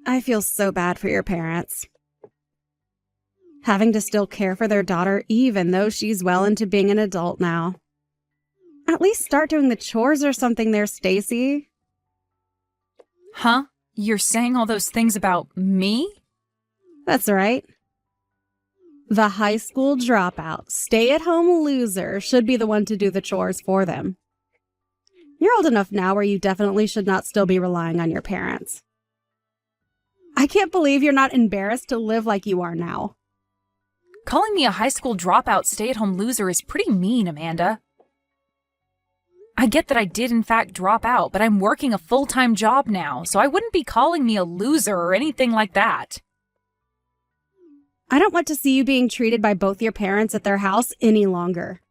I feel so bad for your parents. Having to still care for their daughter even though she's well into being an adult now. At least start doing the chores or something there, Stacy. Huh? You're saying all those things about me? That's right. The high school dropout, stay-at-home loser should be the one to do the chores for them. You're old enough now where you definitely should not still be relying on your parents. I can't believe you're not embarrassed to live like you are now. Calling me a high school dropout stay-at-home loser is pretty mean, Amanda. I get that I did in fact drop out, but I'm working a full-time job now, so I wouldn't be calling me a loser or anything like that. I don't want to see you being treated by both your parents at their house any longer.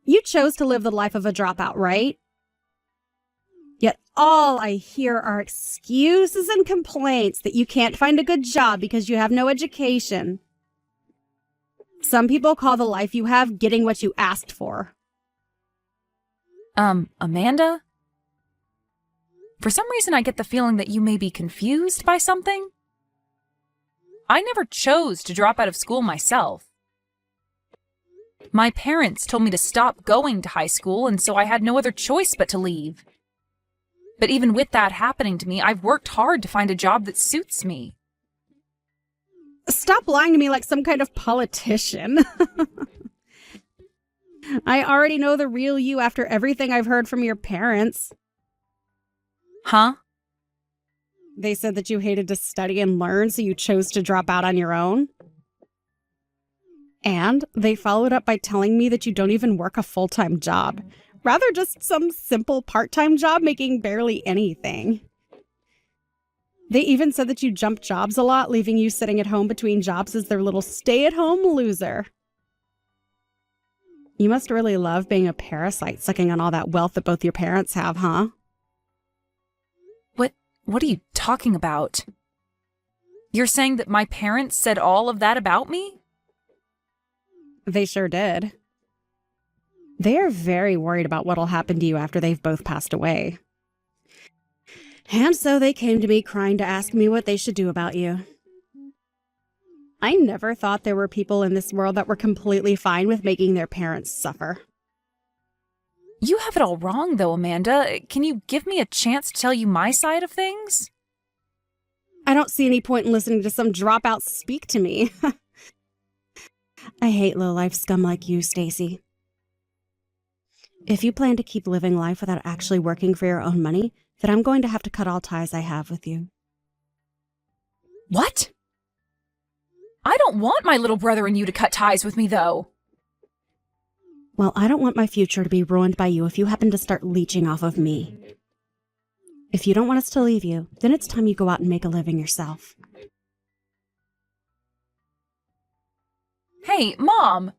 You chose to live the life of a dropout, right? Yet all I hear are excuses and complaints that you can't find a good job because you have no education. Some people call the life you have getting what you asked for. Amanda? For some reason I get the feeling that you may be confused by something. I never chose to drop out of school myself. My parents told me to stop going to high school, and so I had no other choice but to leave. But even with that happening to me, I've worked hard to find a job that suits me. Stop lying to me like some kind of politician. I already know the real you after everything I've heard from your parents. Huh? They said that you hated to study and learn, so you chose to drop out on your own. And they followed up by telling me that you don't even work a full-time job. Rather just some simple part-time job making barely anything. They even said that you jump jobs a lot, leaving you sitting at home between jobs as their little stay-at-home loser. You must really love being a parasite sucking on all that wealth that both your parents have, huh? What are you talking about? You're saying that my parents said all of that about me? They sure did. They are very worried about what'll happen to you after they've both passed away. And so they came to me crying to ask me what they should do about you. I never thought there were people in this world that were completely fine with making their parents suffer. You have it all wrong, though, Amanda. Can you give me a chance to tell you my side of things? I don't see any point in listening to some dropout speak to me. I hate low-life scum like you, Stacy. If you plan to keep living life without actually working for your own money, then I'm going to have to cut all ties I have with you. What? I don't want my little brother and you to cut ties with me, though. Well, I don't want my future to be ruined by you if you happen to start leeching off of me. If you don't want us to leave you, then it's time you go out and make a living yourself. Hey, Mom!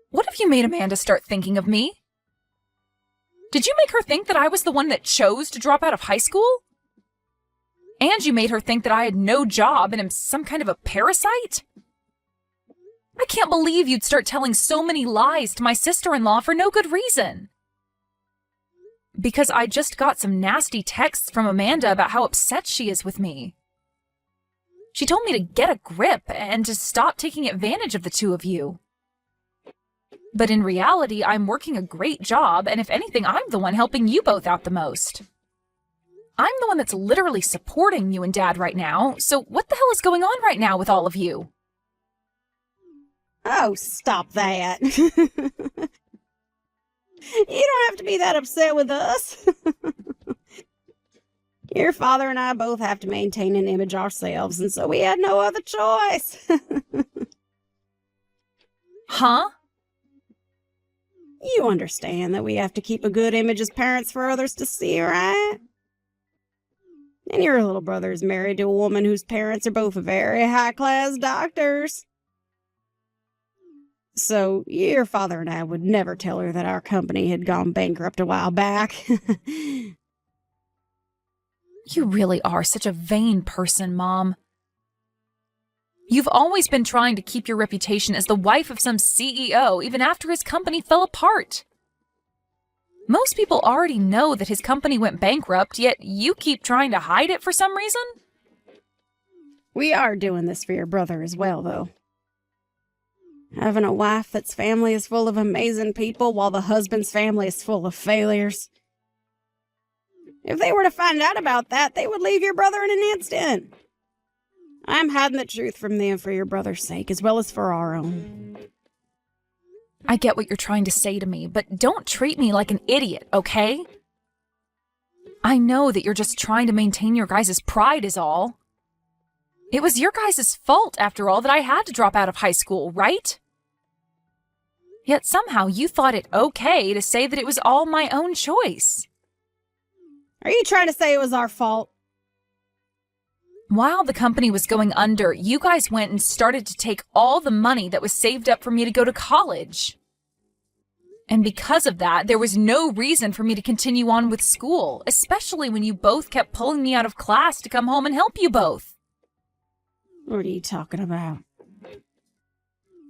What have you made Amanda start thinking of me? Did you make her think that I was the one that chose to drop out of high school? And you made her think that I had no job and am some kind of a parasite? I can't believe you'd start telling so many lies to my sister-in-law for no good reason. Because I just got some nasty texts from Amanda about how upset she is with me. She told me to get a grip and to stop taking advantage of the two of you. But in reality, I'm working a great job, and if anything, I'm the one helping you both out the most. I'm the one that's literally supporting you and Dad right now, so what the hell is going on right now with all of you? Oh, stop that. You don't have to be that upset with us. Your father and I both have to maintain an image ourselves, and so we had no other choice. Huh? You understand that we have to keep a good image as parents for others to see, right? And your little brother is married to a woman whose parents are both very high-class doctors. So your father and I would never tell her that our company had gone bankrupt a while back. You really are such a vain person, Mom. You've always been trying to keep your reputation as the wife of some CEO even after his company fell apart. Most people already know that his company went bankrupt, yet you keep trying to hide it for some reason? We are doing this for your brother as well, though. Having a wife that's family is full of amazing people while the husband's family is full of failures. If they were to find out about that, they would leave your brother in an instant. I'm hiding the truth from them for your brother's sake, as well as for our own. I get what you're trying to say to me, but don't treat me like an idiot, okay? I know that you're just trying to maintain your guys' pride is all. It was your guys' fault, after all, that I had to drop out of high school, right? Yet somehow you thought it okay to say that it was all my own choice. Are you trying to say it was our fault? While the company was going under, you guys went and started to take all the money that was saved up for me to go to college. And because of that, there was no reason for me to continue on with school, especially when you both kept pulling me out of class to come home and help you both. What are you talking about?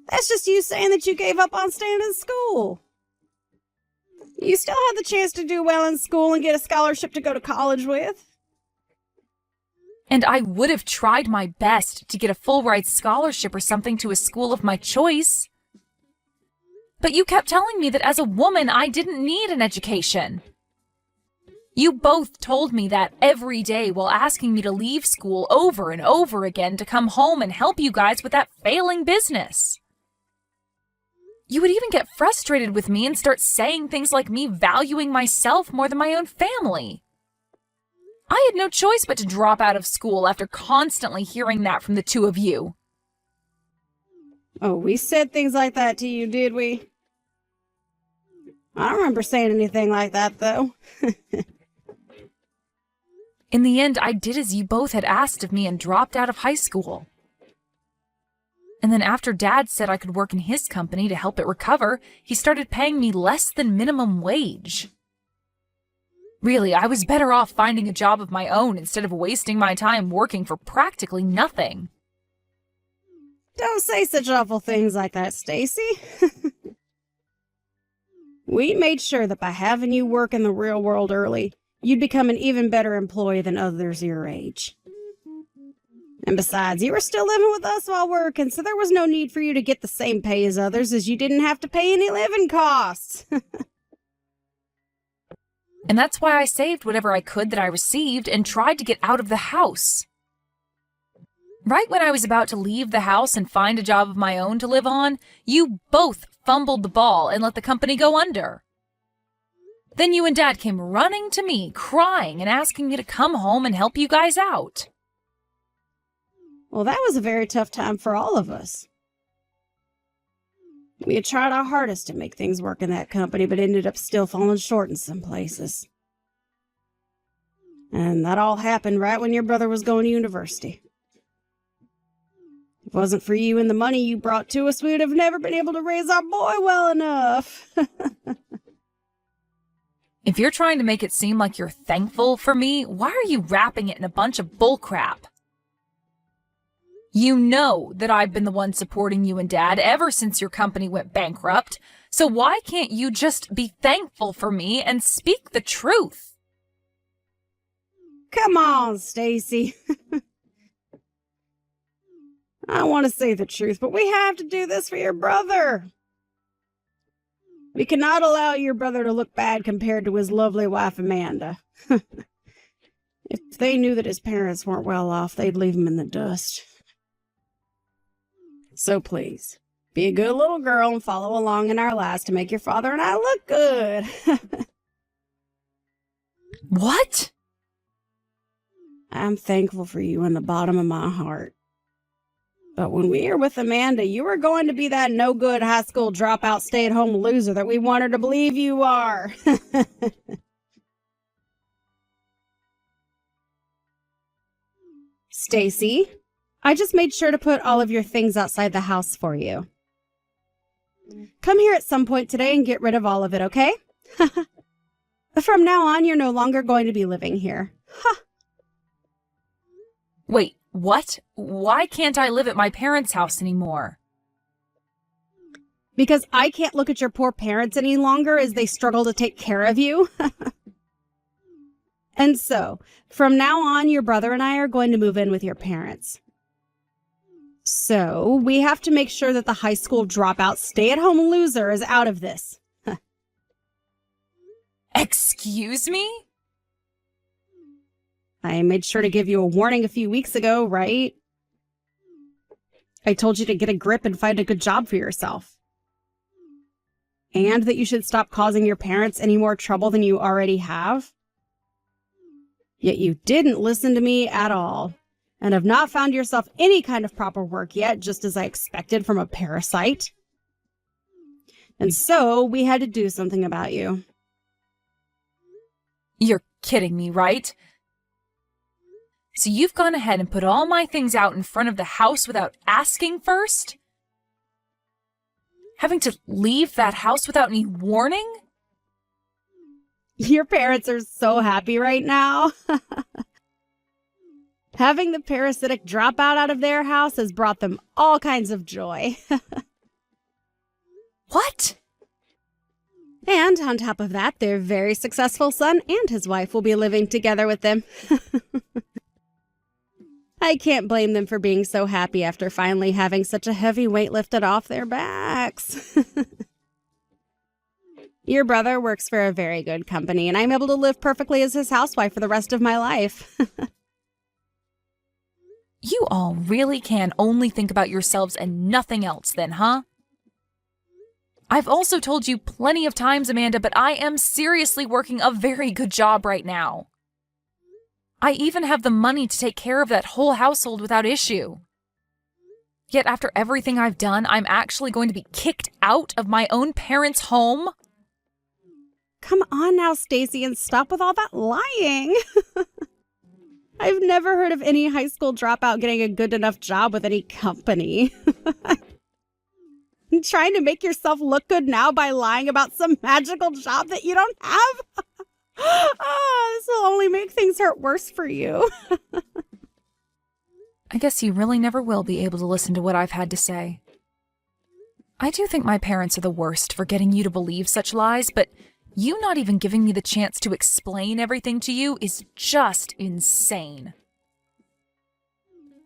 That's just you saying that you gave up on staying in school. You still had the chance to do well in school and get a scholarship to go to college with. And I would have tried my best to get a full-ride scholarship or something to a school of my choice. But you kept telling me that as a woman, I didn't need an education. You both told me that every day while asking me to leave school over and over again to come home and help you guys with that failing business. You would even get frustrated with me and start saying things like me valuing myself more than my own family. I had no choice but to drop out of school after constantly hearing that from the two of you. Oh, we said things like that to you, did we? I don't remember saying anything like that, though. In the end, I did as you both had asked of me and dropped out of high school. And then after Dad said I could work in his company to help it recover, he started paying me less than minimum wage. Really, I was better off finding a job of my own instead of wasting my time working for practically nothing. Don't say such awful things like that, Stacy. We made sure that by having you work in the real world early, you'd become an even better employee than others your age. And besides, you were still living with us while working, so there was no need for you to get the same pay as others, as you didn't have to pay any living costs. And that's why I saved whatever I could that I received and tried to get out of the house. Right when I was about to leave the house and find a job of my own to live on, you both fumbled the ball and let the company go under. Then you and Dad came running to me, crying and asking me to come home and help you guys out. Well, that was a very tough time for all of us. We had tried our hardest to make things work in that company, but ended up still falling short in some places. And that all happened right when your brother was going to university. If it wasn't for you and the money you brought to us, we would have never been able to raise our boy well enough. If you're trying to make it seem like you're thankful for me, why are you wrapping it in a bunch of bullcrap? You know that I've been the one supporting you and Dad ever since your company went bankrupt, so why can't you just be thankful for me and speak the truth? Come on, Stacy. I want to say the truth, but we have to do this for your brother. We cannot allow your brother to look bad compared to his lovely wife, Amanda. If they knew that his parents weren't well off, they'd leave him in the dust. So please, be a good little girl and follow along in our lives to make your father and I look good. What? I'm thankful for you in the bottom of my heart. But when we are with Amanda, you are going to be that no-good high school dropout stay-at-home loser that we want her to believe you are. Stacy, I just made sure to put all of your things outside the house for you. Come here at some point today and get rid of all of it, okay? From now on, you're no longer going to be living here. Wait, what? Why can't I live at my parents' house anymore? Because I can't look at your poor parents any longer as they struggle to take care of you. And so, from now on, your brother and I are going to move in with your parents. So, we have to make sure that the high school dropout stay-at-home loser is out of this. Excuse me? I made sure to give you a warning a few weeks ago, right? I told you to get a grip and find a good job for yourself. And that you should stop causing your parents any more trouble than you already have. Yet you didn't listen to me at all, and have not found yourself any kind of proper work yet, just as I expected from a parasite. And so we had to do something about you. You're kidding me, right? So you've gone ahead and put all my things out in front of the house without asking first? Having to leave that house without any warning? Your parents are so happy right now. Having the parasitic dropout out of their house has brought them all kinds of joy. What? And on top of that, their very successful son and his wife will be living together with them. I can't blame them for being so happy after finally having such a heavy weight lifted off their backs. Your brother works for a very good company, and I'm able to live perfectly as his housewife for the rest of my life. You all really can only think about yourselves and nothing else then, huh? I've also told you plenty of times, Amanda, but I am seriously working a very good job right now. I even have the money to take care of that whole household without issue. Yet after everything I've done, I'm actually going to be kicked out of my own parents' home? Come on now, Stacy, and stop with all that lying. I've never heard of any high school dropout getting a good enough job with any company. Trying to make yourself look good now by lying about some magical job that you don't have? Oh, this will only make things hurt worse for you. I guess you really never will be able to listen to what I've had to say. I do think my parents are the worst for getting you to believe such lies, but you not even giving me the chance to explain everything to you is just insane.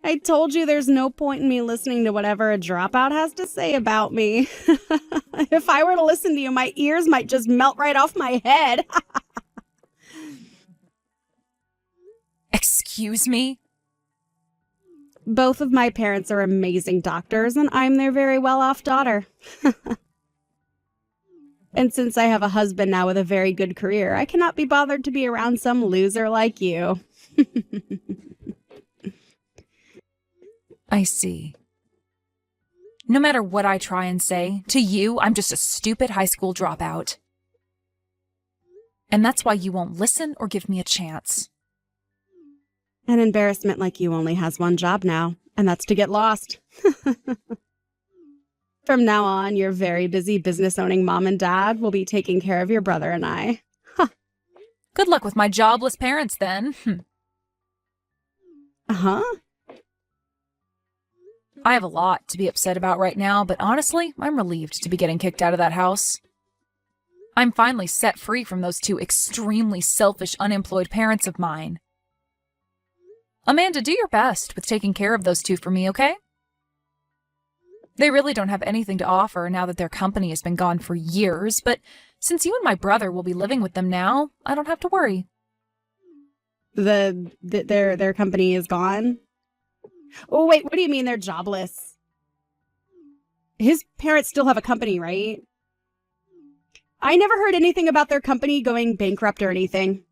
I told you there's no point in me listening to whatever a dropout has to say about me. If I were to listen to you, my ears might just melt right off my head. Excuse me? Both of my parents are amazing doctors, and I'm their very well-off daughter. And since I have a husband now with a very good career, I cannot be bothered to be around some loser like you. I see. No matter what I try and say, to you, I'm just a stupid high school dropout. And that's why you won't listen or give me a chance. An embarrassment like you only has one job now, and that's to get lost. From now on, your very busy business-owning mom and dad will be taking care of your brother and I. Good luck with my jobless parents, then. Uh-huh. I have a lot to be upset about right now, but honestly, I'm relieved to be getting kicked out of that house. I'm finally set free from those two extremely selfish, unemployed parents of mine. Amanda, do your best with taking care of those two for me, okay? They really don't have anything to offer now that their company has been gone for years, but since you and my brother will be living with them now, I don't have to worry. Their company is gone? Oh, wait, what do you mean they're jobless? His parents still have a company, right? I never heard anything about their company going bankrupt or anything.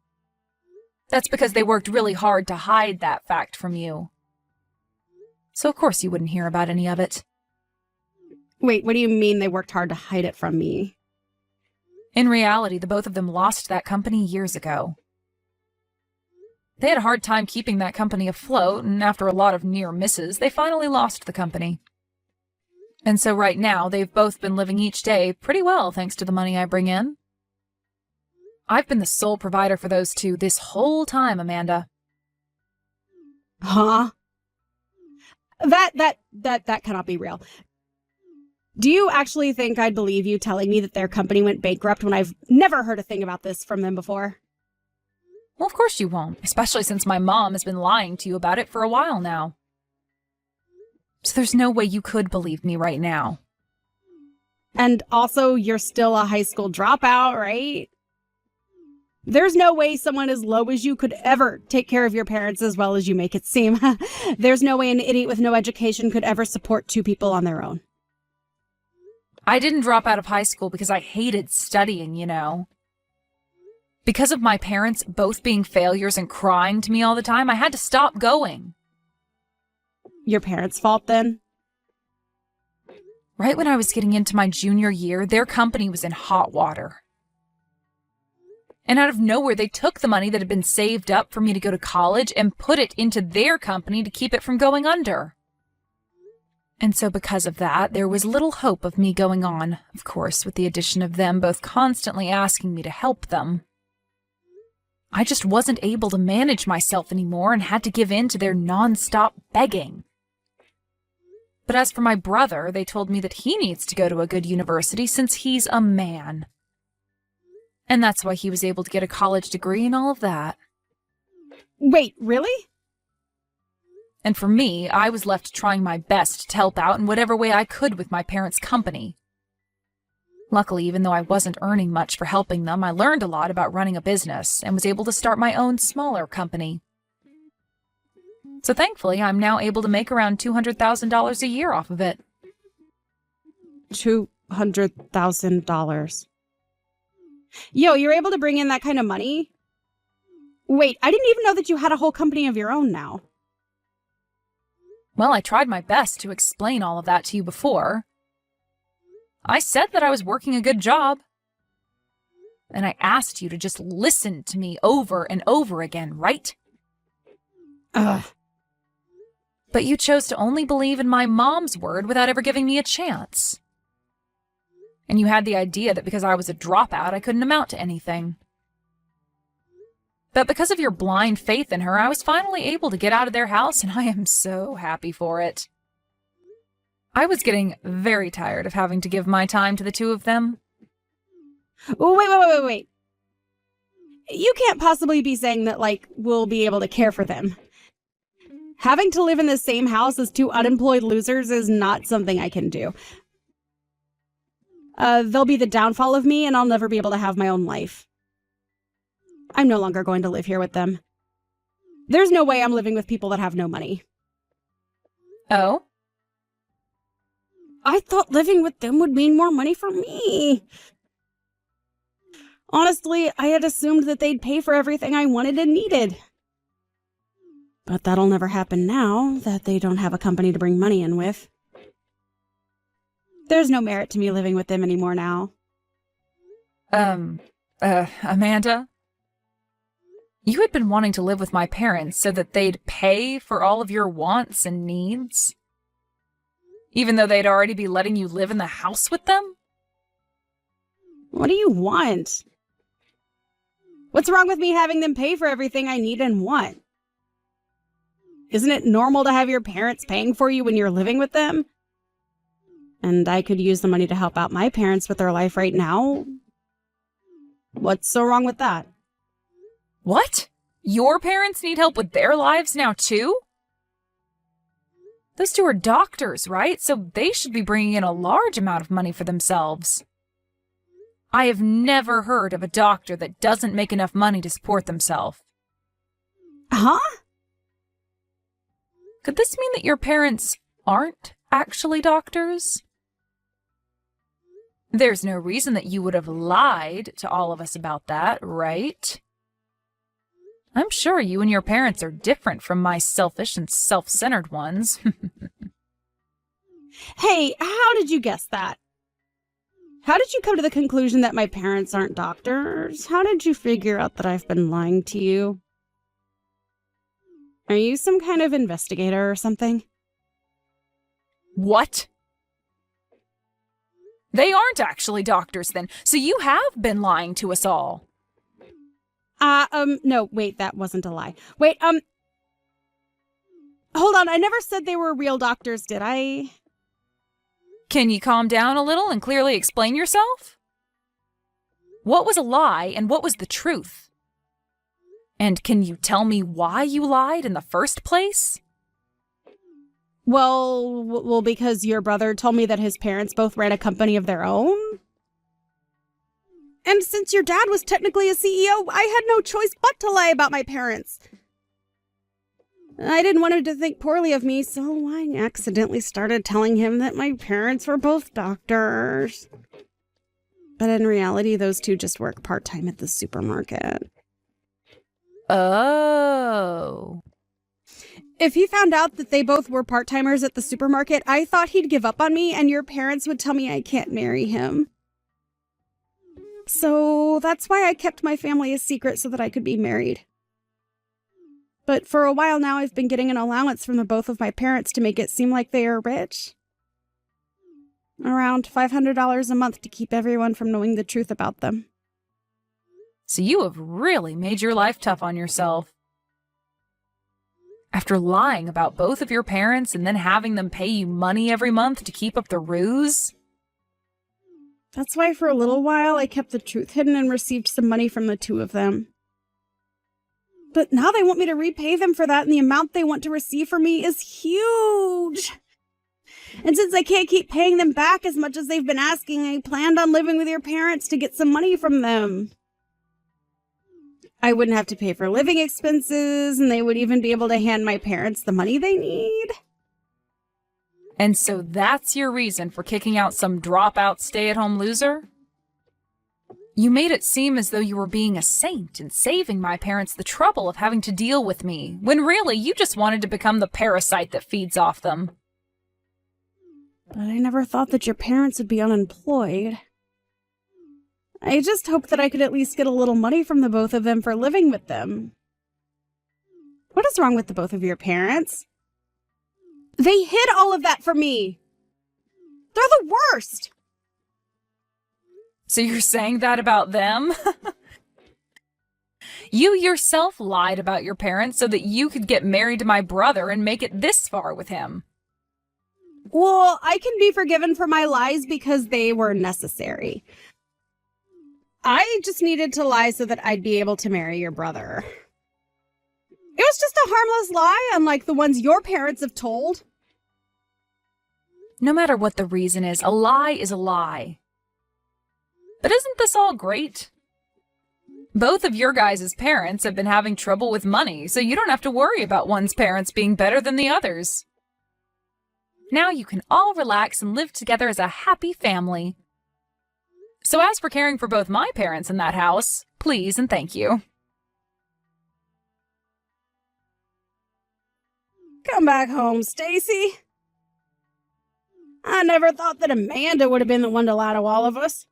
That's because they worked really hard to hide that fact from you. So of course you wouldn't hear about any of it. Wait, what do you mean they worked hard to hide it from me? In reality, the both of them lost that company years ago. They had a hard time keeping that company afloat, and after a lot of near misses, they finally lost the company. And so right now, they've both been living each day pretty well thanks to the money I bring in. I've been the sole provider for those two this whole time, Amanda. Huh? That cannot be real. Do you actually think I'd believe you telling me that their company went bankrupt when I've never heard a thing about this from them before? Well, of course you won't, especially since my mom has been lying to you about it for a while now. So there's no way you could believe me right now. And also, you're still a high school dropout, right? There's no way someone as low as you could ever take care of your parents as well as you make it seem. There's no way an idiot with no education could ever support two people on their own. I didn't drop out of high school because I hated studying, you know. Because of my parents both being failures and crying to me all the time, I had to stop going. Your parents' fault, then? Right when I was getting into my junior year, their company was in hot water. And out of nowhere, they took the money that had been saved up for me to go to college and put it into their company to keep it from going under. And so because of that, there was little hope of me going on, of course, with the addition of them both constantly asking me to help them. I just wasn't able to manage myself anymore and had to give in to their non-stop begging. But as for my brother, they told me that he needs to go to a good university since he's a man. And that's why he was able to get a college degree and all of that. Wait, really? And for me, I was left trying my best to help out in whatever way I could with my parents' company. Luckily, even though I wasn't earning much for helping them, I learned a lot about running a business and was able to start my own smaller company. So thankfully, I'm now able to make around $200,000 a year off of it. $200,000. Yo, you're able to bring in that kind of money? Wait, I didn't even know that you had a whole company of your own now. Well, I tried my best to explain all of that to you before. I said that I was working a good job. And I asked you to just listen to me over and over again, right? Ugh. But you chose to only believe in my mom's word without ever giving me a chance. And you had the idea that because I was a dropout, I couldn't amount to anything. But because of your blind faith in her, I was finally able to get out of their house, and I am so happy for it. I was getting very tired of having to give my time to the two of them. Oh, wait. You can't possibly be saying that, we'll be able to care for them. Having to live in the same house as two unemployed losers is not something I can do. They'll be the downfall of me, and I'll never be able to have my own life. I'm no longer going to live here with them. There's no way I'm living with people that have no money. Oh? I thought living with them would mean more money for me. Honestly, I had assumed that they'd pay for everything I wanted and needed. But that'll never happen now that they don't have a company to bring money in with. There's no merit to me living with them anymore now. Amanda? You had been wanting to live with my parents so that they'd pay for all of your wants and needs? Even though they'd already be letting you live in the house with them? What do you want? What's wrong with me having them pay for everything I need and want? Isn't it normal to have your parents paying for you when you're living with them? And I could use the money to help out my parents with their life right now. What's so wrong with that? What? Your parents need help with their lives now too? Those two are doctors, right? So they should be bringing in a large amount of money for themselves. I have never heard of a doctor that doesn't make enough money to support themselves. Huh? Could this mean that your parents aren't actually doctors? There's no reason that you would have lied to all of us about that, right? I'm sure you and your parents are different from my selfish and self-centered ones. Hey, how did you guess that? How did you come to the conclusion that my parents aren't doctors? How did you figure out that I've been lying to you? Are you some kind of investigator or something? What? They aren't actually doctors then, so you have been lying to us all. No, wait, that wasn't a lie. Wait, hold on, I never said they were real doctors, did I? Can you calm down a little and clearly explain yourself? What was a lie and what was the truth? And can you tell me why you lied in the first place? Well, because your brother told me that his parents both ran a company of their own. And since your dad was technically a CEO, I had no choice but to lie about my parents. I didn't want him to think poorly of me, so I accidentally started telling him that my parents were both doctors. But in reality, those two just work part-time at the supermarket. Oh. If he found out that they both were part-timers at the supermarket, I thought he'd give up on me and your parents would tell me I can't marry him. So that's why I kept my family a secret so that I could be married. But for a while now, I've been getting an allowance from the both of my parents to make it seem like they are rich. Around $500 a month to keep everyone from knowing the truth about them. So you have really made your life tough on yourself. After lying about both of your parents and then having them pay you money every month to keep up the ruse? That's why for a little while I kept the truth hidden and received some money from the two of them. But now they want me to repay them for that, and the amount they want to receive from me is huge. And since I can't keep paying them back as much as they've been asking, I planned on living with your parents to get some money from them. I wouldn't have to pay for living expenses, and they would even be able to hand my parents the money they need. And so that's your reason for kicking out some dropout stay-at-home loser? You made it seem as though you were being a saint and saving my parents the trouble of having to deal with me, when really you just wanted to become the parasite that feeds off them. But I never thought that your parents would be unemployed. I just hoped that I could at least get a little money from the both of them for living with them. What is wrong with the both of your parents? They hid all of that from me. They're the worst. So you're saying that about them? You yourself lied about your parents so that you could get married to my brother and make it this far with him. Well, I can be forgiven for my lies because they were necessary. I just needed to lie so that I'd be able to marry your brother. It was just a harmless lie, unlike the ones your parents have told. No matter what the reason is a lie is a lie. But isn't this all great? Both of your guys' parents have been having trouble with money, so you don't have to worry about one's parents being better than the others. Now you can all relax and live together as a happy family. So as for caring for both my parents in that house, please and thank you. Come back home, Stacy. I never thought that Amanda would have been the one to lie to all of us.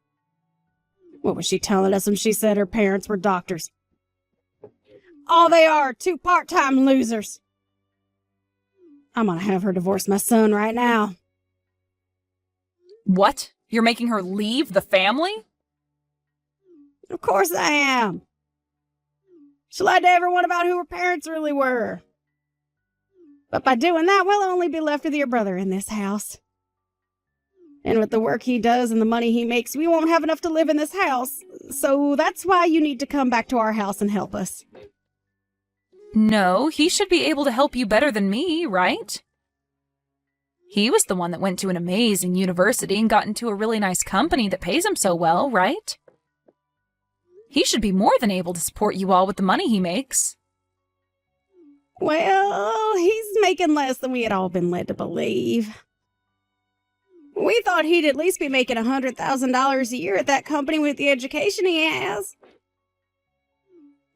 What was she telling us when she said her parents were doctors? All they are, two part-time losers. I'm gonna have her divorce my son right now. What? You're making her leave the family? Of course I am. She lied to everyone about who her parents really were. But by doing that, we'll only be left with your brother in this house. And with the work he does and the money he makes, we won't have enough to live in this house. So that's why you need to come back to our house and help us. No, he should be able to help you better than me, right? He was the one that went to an amazing university and got into a really nice company that pays him so well, right? He should be more than able to support you all with the money he makes. Well, he's making less than we had all been led to believe. We thought he'd at least be making $100,000 a year at that company with the education he has.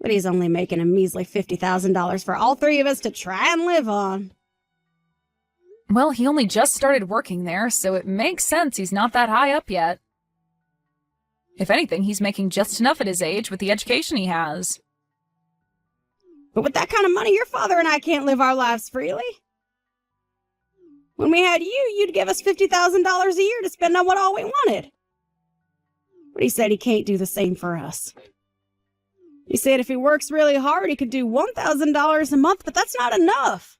But he's only making a measly $50,000 for all three of us to try and live on. Well, he only just started working there, so it makes sense he's not that high up yet. If anything, he's making just enough at his age with the education he has. But with that kind of money, your father and I can't live our lives freely. When we had you, you'd give us $50,000 a year to spend on what all we wanted. But he said he can't do the same for us. He said if he works really hard, he could do $1,000 a month, but that's not enough.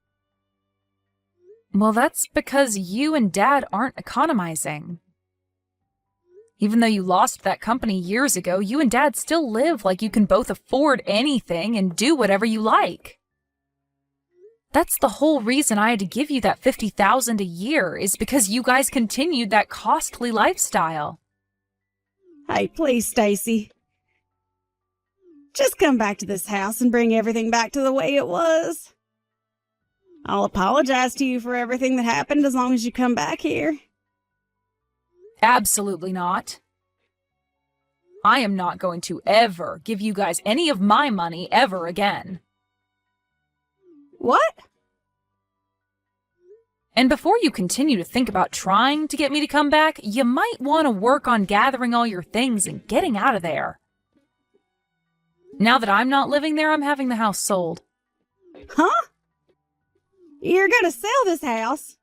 Well, that's because you and Dad aren't economizing. Even though you lost that company years ago, you and Dad still live like you can both afford anything and do whatever you like. That's the whole reason I had to give you that $50,000 a year, is because you guys continued that costly lifestyle. Hey, please, Stacy. Just come back to this house and bring everything back to the way it was. I'll apologize to you for everything that happened as long as you come back here. Absolutely not. I am not going to ever give you guys any of my money ever again. What? And before you continue to think about trying to get me to come back, you might want to work on gathering all your things and getting out of there. Now that I'm not living there, I'm having the house sold. Huh? You're gonna sell this house?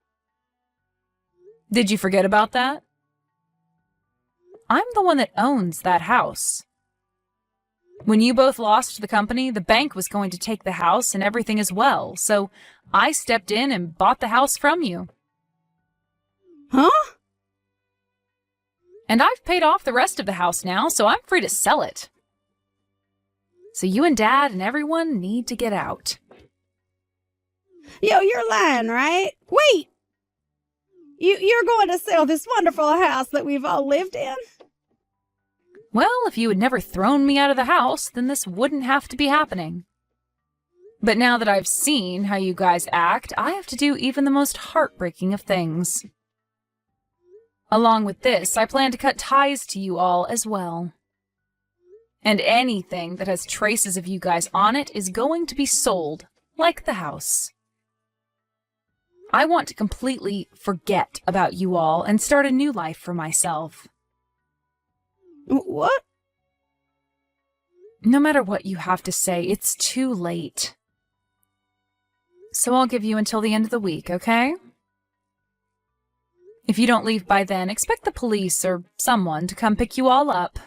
Did you forget about that? I'm the one that owns that house. When you both lost the company, the bank was going to take the house and everything as well, so I stepped in and bought the house from you. Huh? And I've paid off the rest of the house now, so I'm free to sell it. So you and Dad and everyone need to get out. Yo, you're lying, right? Wait! You're going to sell this wonderful house that we've all lived in? Well, if you had never thrown me out of the house, then this wouldn't have to be happening. But now that I've seen how you guys act, I have to do even the most heartbreaking of things. Along with this, I plan to cut ties to you all as well. And anything that has traces of you guys on it is going to be sold, like the house. I want to completely forget about you all and start a new life for myself. What? No matter what you have to say, it's too late. So I'll give you until the end of the week, okay? If you don't leave by then, expect the police or someone to come pick you all up.